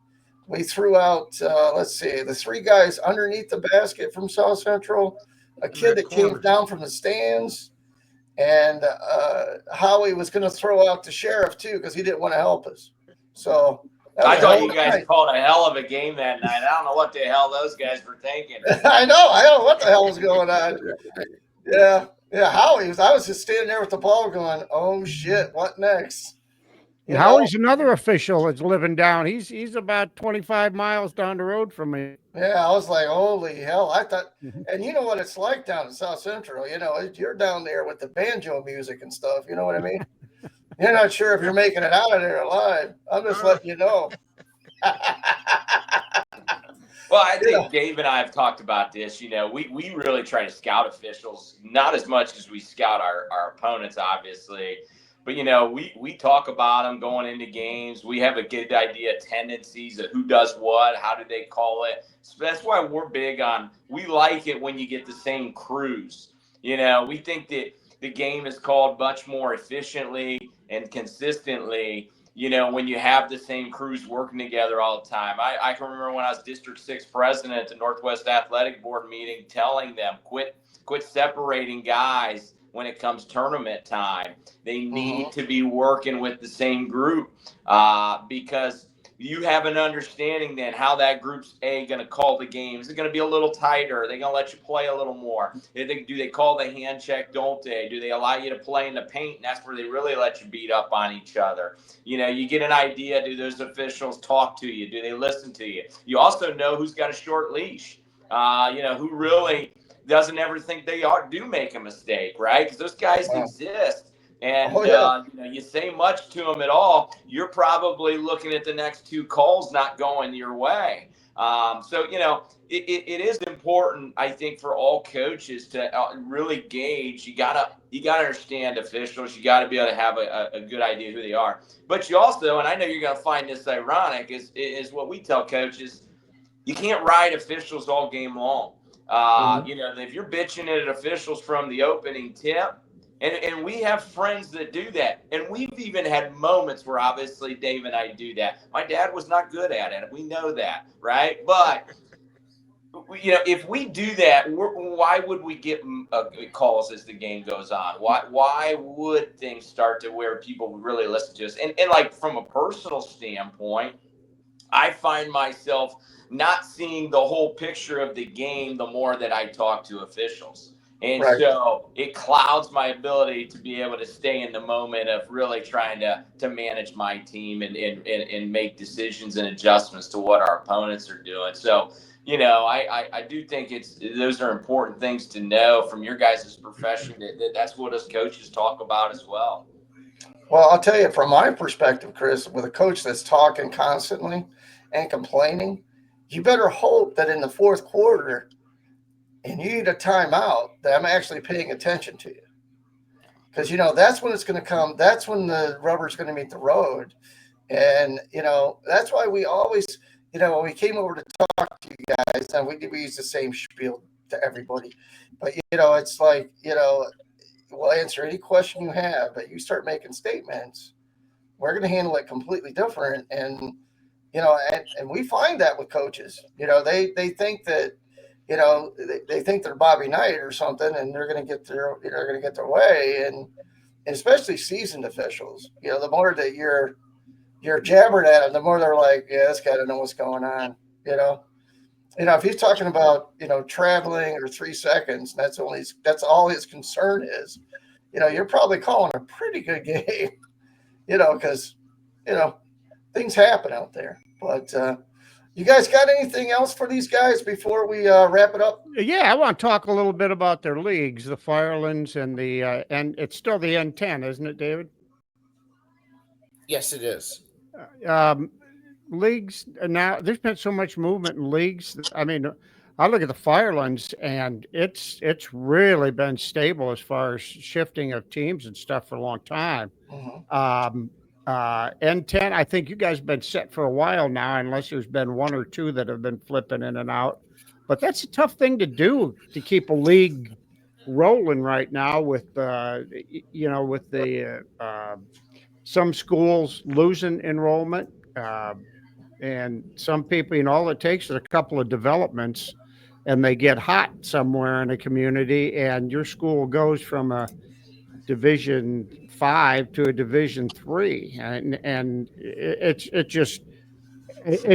threw out, the three guys underneath the basket from South Central, a kid that came down from the stands, and Howie was going to throw out the sheriff too because he didn't want to help us. So I thought you guys called a hell of a game that night. I don't know what the hell those guys were thinking. I don't know what the hell was going on. Yeah, Howie was. I was just standing there with the ball, going, "Oh shit, what next?" Howie's another official that's living down. He's about 25 miles down the road from me. Yeah, I was like, holy hell. I thought, and you know what it's like down in South Central. You're down there with the banjo music and stuff. You know what I mean? You're not sure if you're making it out of there alive. I'm just letting you know. Well, I think Dave and I have talked about this. We really try to scout officials, not as much as we scout our opponents, obviously. But, we talk about them going into games. We have a good idea of tendencies of who does what, how do they call it. So that's why we're big on, we like it when you get the same crews. We think that the game is called much more efficiently and consistently, when you have the same crews working together all the time. I can remember when I was District 6 president at the Northwest Athletic Board meeting, telling them, quit separating guys when it comes tournament time. They need to be working with the same group because you have an understanding then how that group's going to call the game. Is it going to be a little tighter? Are they going to let you play a little more? Do they call the hand check, don't they? Do they allow you to play in the paint? And that's where they really let you beat up on each other. You get an idea. Do those officials talk to you? Do they listen to you? You also know who's got a short leash, who really doesn't ever think they do make a mistake, right? Because those guys exist. And, you say much to them at all, you're probably looking at the next two calls not going your way. So, it is important, I think, for all coaches to really gauge. You gotta understand officials. You got to be able to have a good idea who they are. But you also, and I know you're going to find this ironic, is what we tell coaches, you can't ride officials all game long. If you're bitching at officials from the opening tip, and we have friends that do that. And we've even had moments where obviously Dave and I do that. My dad was not good at it. We know that, right? But, if we do that, why would we get calls as the game goes on? Why would things start to where people really listen to us? And like from a personal standpoint, I find myself not seeing the whole picture of the game the more that I talk to officials. And so it clouds my ability to be able to stay in the moment of really trying to manage my team and make decisions and adjustments to what our opponents are doing. So, I do think those are important things to know from your guys' profession. That's what us coaches talk about as well. Well, I'll tell you from my perspective, Chris, with a coach that's talking constantly and complaining, you better hope that in the fourth quarter and you need a timeout that I'm actually paying attention to you. Because, that's when it's going to come. That's when the rubber's going to meet the road. And, that's why we always, when we came over to talk to you guys, and we use the same spiel to everybody. But, it's like, we'll answer any question you have, but you start making statements, we're going to handle it completely different. And, and we find that with coaches, they think that, they think they're Bobby Knight or something, and they're going to get their way. And especially seasoned officials, the more that you're jabbering at them, the more they're like, yeah, this guy doesn't know what's going on. If he's talking about, traveling or 3 seconds, that's all his concern is, you're probably calling a pretty good game, because, things happen out there. But, you guys got anything else for these guys before we wrap it up? Yeah, I want to talk a little bit about their leagues, the Firelands and and it's still the N10, isn't it, David? Yes, it is. Leagues now. There's been so much movement in leagues. I mean, I look at the Firelands, and it's really been stable as far as shifting of teams and stuff for a long time. N10, I think you guys have been set for a while now, unless there's been one or two that have been flipping in and out. But that's a tough thing to do, to keep a league rolling right now with some schools losing enrollment, and some people, all it takes is a couple of developments, and they get hot somewhere in a community, and your school goes from a Division 5 to a Division 3, and it's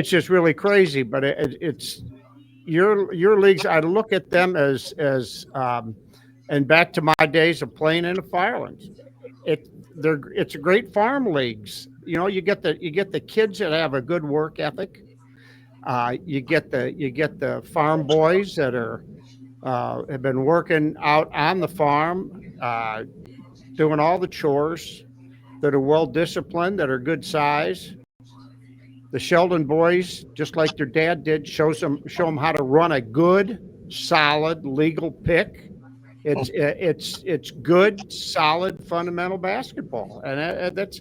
just really crazy. But it's your leagues. I look at them as and back to my days of playing in the Firelands. It's a great farm leagues. You know, you get the kids that have a good work ethic. You get the farm boys that are have been working out on the farm, doing all the chores, that are well disciplined, that are good size. The Sheldon boys, just like their dad did, show them how to run a good, solid, legal pick. It's good, solid, fundamental basketball, and that's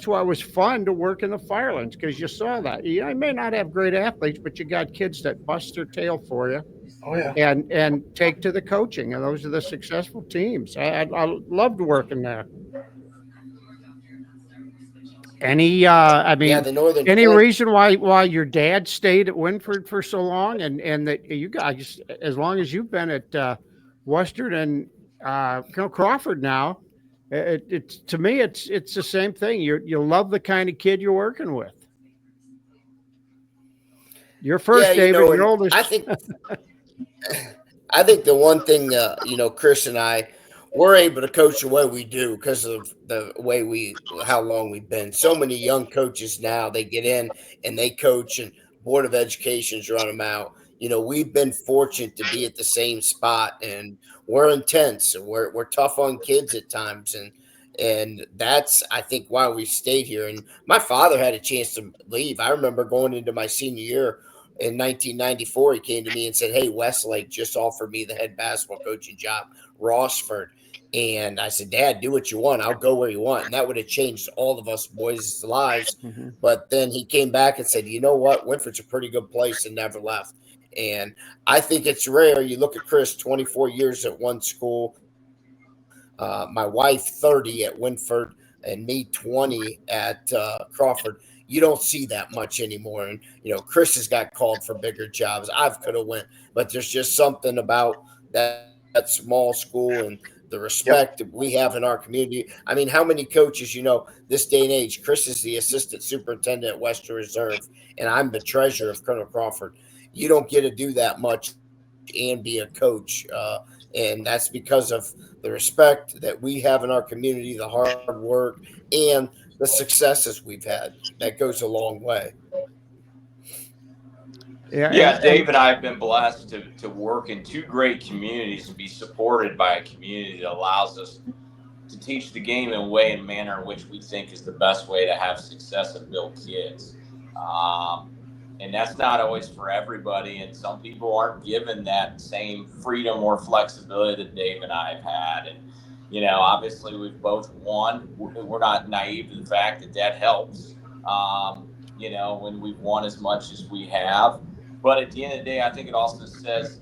why it was fun to work in the Firelands, because you saw that. You may not have great athletes, but you got kids that bust their tail for you Oh yeah. and take to the coaching, and those are the successful teams. I loved working there. I Yeah, mean, the Northern any Flint. reason why your dad stayed at Wynford for so long, and that you guys, as long as you've been at Western and Crawford now, it's to me it's the same thing. You love the kind of kid you're working with. You're Yeah, first, David. Your and oldest. I think the one thing, Chris and I, we're able to coach the way we do because of the way how long we've been. So many young coaches now, they get in and they coach, and Board of Education's run them out. We've been fortunate to be at the same spot, and we're intense and we're tough on kids at times, and that's, I think, why we stayed here. And my father had a chance to leave. I remember going into my senior year in 1994, he came to me and said, "Hey, Westlake just offered me the head basketball coaching job, Rossford." And I said, "Dad, do what you want. I'll go where you want." And that would have changed all of us boys' lives. Mhm. But then he came back and said, "You know what? Winford's a pretty good place," and never left. And I think it's rare. You look at Chris, 24 years at one school, my wife 30 at Wynford, and me 20 at Crawford. You don't see that much anymore. And Chris has got called for bigger jobs. I've could have went, but there's just something about that small school and the Yep. respect that we have in our community. I mean, how many coaches, this day and age? Chris is the assistant superintendent at Western Reserve, and I'm the treasurer of Colonel Crawford. You don't get to do that much and be a coach. And that's because of the respect that we have in our community, the hard work, and the successes we've had. That goes a long way. Yeah, Yeah, Dave and I have been blessed to work in two great communities and be supported by a community that allows us to teach the game in a way and manner in which we think is the best way to have success and build kids. And that's not always for everybody, and some people aren't given that same freedom or flexibility that Dave and I have had. And obviously we've both won. We're not naive to the fact that helps. When we've won as much as we have. But at the end of the day, I think it also says,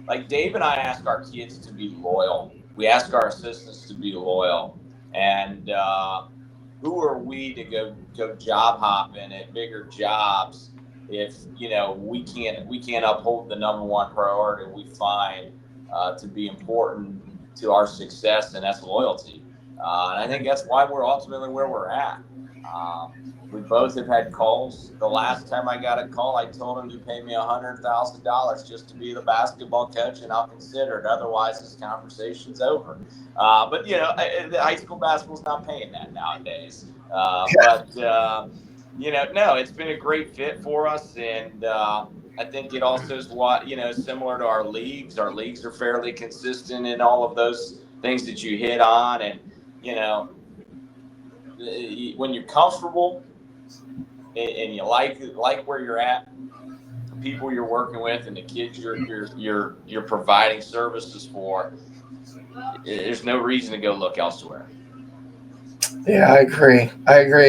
like, Dave and I ask our kids to be loyal. We ask our assistants to be loyal. And who are we to go job hopping at bigger jobs if we can't uphold the number one priority we find to be important to our success, and that's loyalty. And I think that's why we're ultimately where we're at. We both have had calls. The last time I got a call, I told him to pay me $100,000 just to be the basketball coach, and I'll consider it. Otherwise, this conversation's over. But the high school basketball's not paying that nowadays. No, it's been a great fit for us, and I think it also is similar to our leagues. Our leagues are fairly consistent in all of those things that you hit on, and when you're comfortable and you like where you're at, the people you're working with, and the kids you're providing services for, there's no reason to go look elsewhere. Yeah, I agree.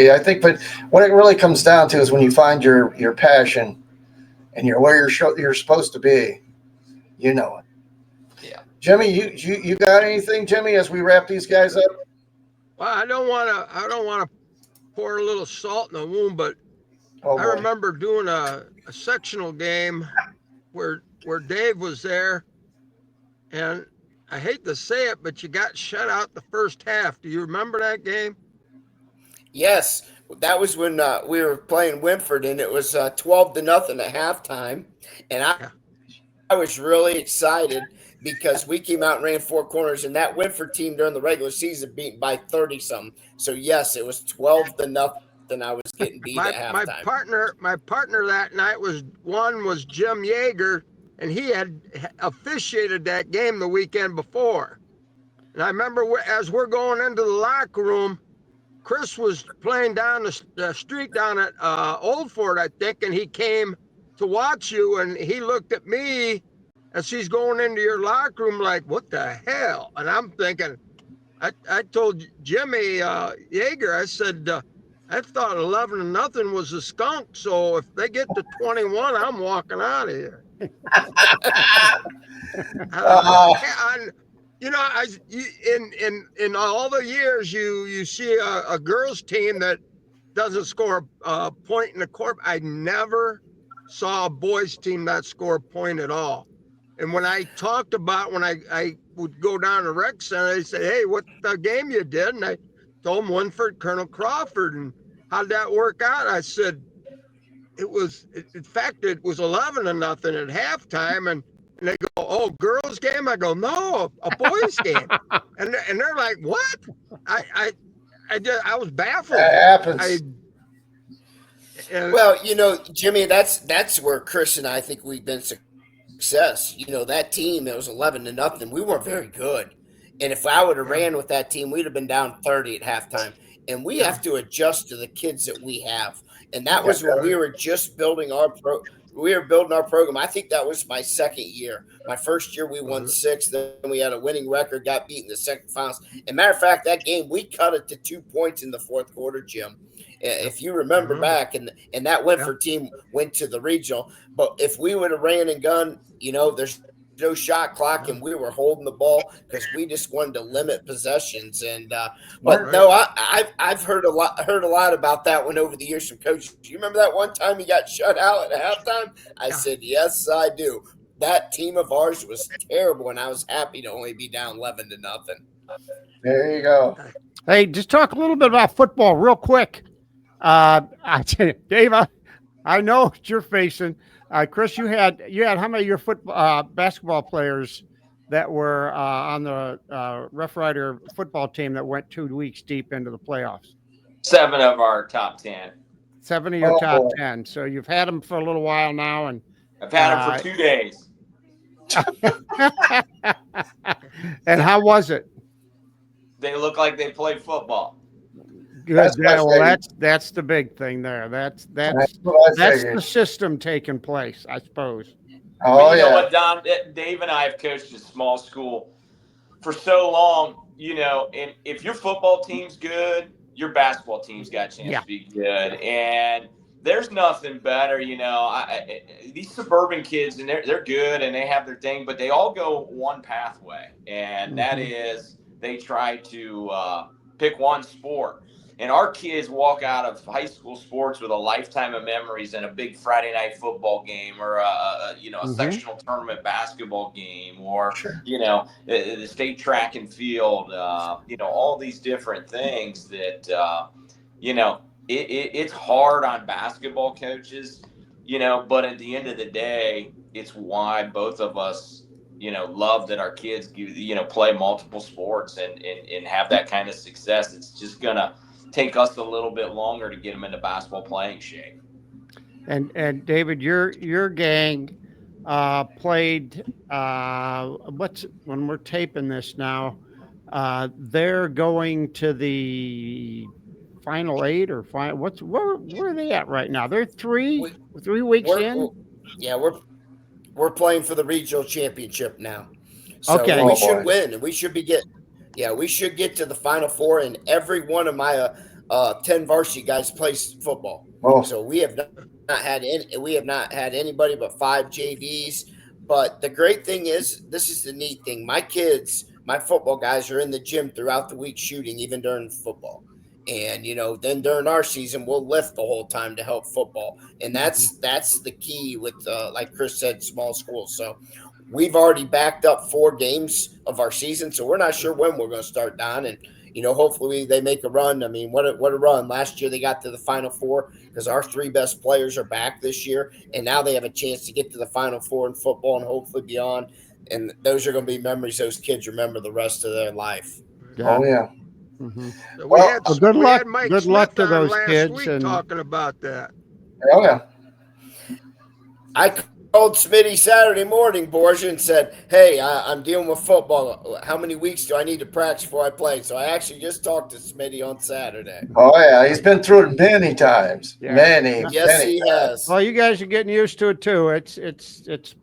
I think, but what it really comes down to is when you find your passion and you're where you're supposed to be, it. Yeah. Jimmy, you got anything, Jimmy, as we wrap these guys up? Well, I don't want to pour a little salt in the wound, but I remember doing a sectional game where Dave was there, and I hate to say it, but you got shut out the first half. Do you remember that game? Yes, that was when we were playing Wynford, and it was 12-0 at halftime. And Yeah. I was really excited because we came out and ran four corners, and that Wynford team during the regular season beat by 30 something. So yes, it was 12-0. I was getting beat My at my halftime. partner that night was Jim Yeager, and he had officiated that game the weekend before. And I remember as we're going into the locker room, Chris was playing down the street down at Old Fort, I think, and he came to watch you, and he looked at me as he's going into your locker room like, "What the hell?" And I'm thinking, I told Jimmy Yeager, I said, I thought 11-0 was a skunk. So if they get to 21, I'm walking out of here. And, in all the years you see a girls team that doesn't score a point in the court. I never saw a boys team that score a point at all. And when I talked about when I would go down to rec center, they said, "Hey, what the game you did?" And I told them Wynford, Colonel Crawford, and how'd that work out? I said in fact, it was 11-0 at halftime, and they go, "Oh, girls game?" I go, "No, a boys game," and they're like, "What?" I was baffled. That happens. Well, Jimmy, that's where Chris and I think we've been success. That team, it was 11-0. We weren't very good. And if I would have ran with that team, we'd have been down 30 at halftime. And we have to adjust to the kids that we have. And that was when we were just building we were building our program. I think that was my second year. My first year, we won 6. Then we had a winning record, got beat in the second finals. And matter of fact, that game, we cut it to 2 points in the fourth quarter, Jim. If you remember back, and that Wynford team went to the regional. But if we would have ran and gun, there's no shot clock, and we were holding the ball because we just wanted to limit possessions. And I've heard a lot about that one over the years from coaches. Do you remember that one time you got shut out at halftime? I said, yes, I do. That team of ours was terrible, and I was happy to only be down 11-0. There you go. Hey, just talk a little bit about football real quick. I tell you, Dave, I know what you're facing. Chris, you had how many of your basketball players that were on the Rough Rider football team that went 2 weeks deep into the playoffs? 7 of our top 10. 7 of your top 10. So you've had them for a little while now, and I've had them for 2 days. And how was it? They look like they played football. Good. Well, that's the big thing there. That's the system taking place, I suppose. Oh, you know what, Don? Dave and I have coached a small school for so long, and if your football team's good, your basketball team's got a chance to be good. And there's nothing better, these suburban kids, and they're good and they have their thing, but they all go one pathway, and that is they try to pick one sport. And our kids walk out of high school sports with a lifetime of memories and a big Friday night football game, or a sectional tournament basketball game, or the state track and field. All these different things that it's hard on basketball coaches. But at the end of the day, it's why both of us love that our kids play multiple sports and have that kind of success. It's just gonna take us a little bit longer to get them into basketball playing shape. And David, your gang played when we're taping this now, they're going to the final 8 or where are they at right now? They're 3 weeks in. We're playing for the regional championship now. So okay, we should win, and we should we should get to the Final Four, and every one of my 10 varsity guys plays football. So we have not had anybody but 5 JVs. But the great thing is, this is the neat thing. My kids, my football guys, are in the gym throughout the week shooting, even during football. And then during our season, we'll lift the whole time to help football, and that's the key with like Chris said, small schools. So we've already backed up 4 games of our season, so we're not sure when we're going to start, Don. And hopefully they make a run. I mean, what a run! Last year they got to the Final Four because our 3 best players are back this year, and now they have a chance to get to the Final Four in football and hopefully beyond. And those are going to be memories those kids remember the rest of their life. Oh yeah. Mm-hmm. We had good we luck. had Mike Good Smith luck to on those last kids. week And talking about that. Oh yeah. I called Smitty Saturday morning, Borgia, and said, hey, I'm dealing with football. How many weeks do I need to practice before I play? So I actually just talked to Smitty on Saturday. Oh yeah, he's been through it many times. Yeah. Many. Yes, many he times. has. well, you guys are getting used to it too. It's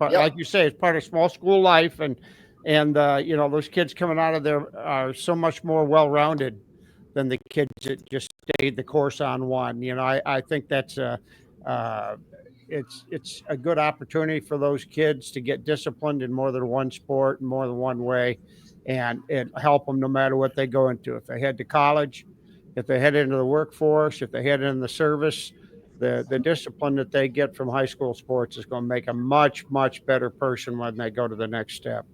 like you say, it's part of small school life, and those kids coming out of there are so much more well-rounded than the kids that just stayed the course on one. I think that's it's a good opportunity for those kids to get disciplined in more than one sport and more than one way, and help them no matter what they go into. If they head to college, if they head into the workforce, if they head in the service, the discipline that they get from high school sports is going to make a much, much better person when they go to the next step.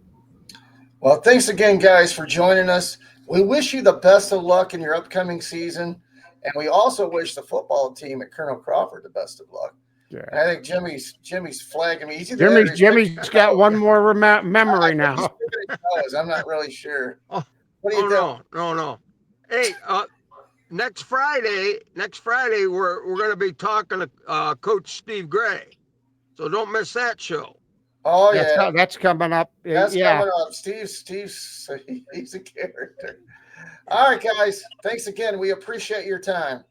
Well, thanks again, guys, for joining us. We wish you the best of luck in your upcoming season, and we also wish the football team at Colonel Crawford the best of luck. Yeah. And I think Jimmy's flagging me. Jimmy's got one more memory now. I'm not really sure. Oh, What do you think? No. Hey, next Friday we're going to be talking to Coach Steve Gray, so don't miss that show. Oh That's coming up. That's coming up. Steve's he's a character. All right, guys. Thanks again. We appreciate your time.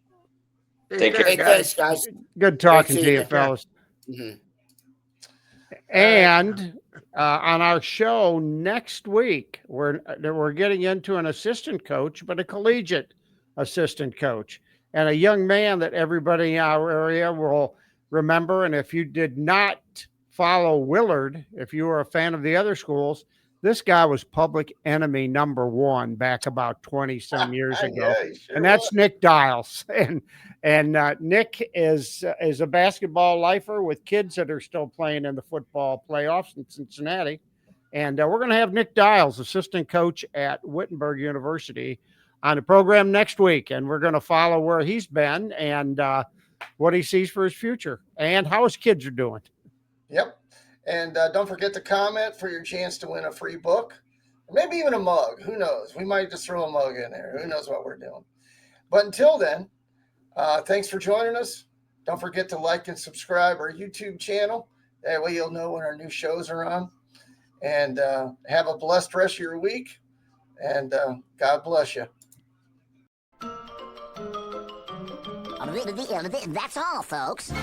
Take care, Thanks, guys. Good talking to you, fellas. Mm-hmm. And on our show next week, we're getting into an assistant coach, but a collegiate assistant coach, and a young man that everybody in our area will remember. And if you did not follow Willard, if you were a fan of the other schools, this guy was public enemy number 1 back about 20 some years ago. Yeah, sure and that's was. Nick Dials. And Nick is a basketball lifer with kids that are still playing in the football playoffs in Cincinnati. And we're going to have Nick Dials, assistant coach at Wittenberg University, on the program next week. And we're going to follow where he's been and what he sees for his future and how his kids are doing. Yep. And don't forget to comment for your chance to win a free book, or maybe even a mug. Who knows? We might just throw a mug in there. Who knows what we're doing? But until then, thanks for joining us. Don't forget to like and subscribe our YouTube channel. That way you'll know when our new shows are on. And have a blessed rest of your week. And God bless you. That's all, folks.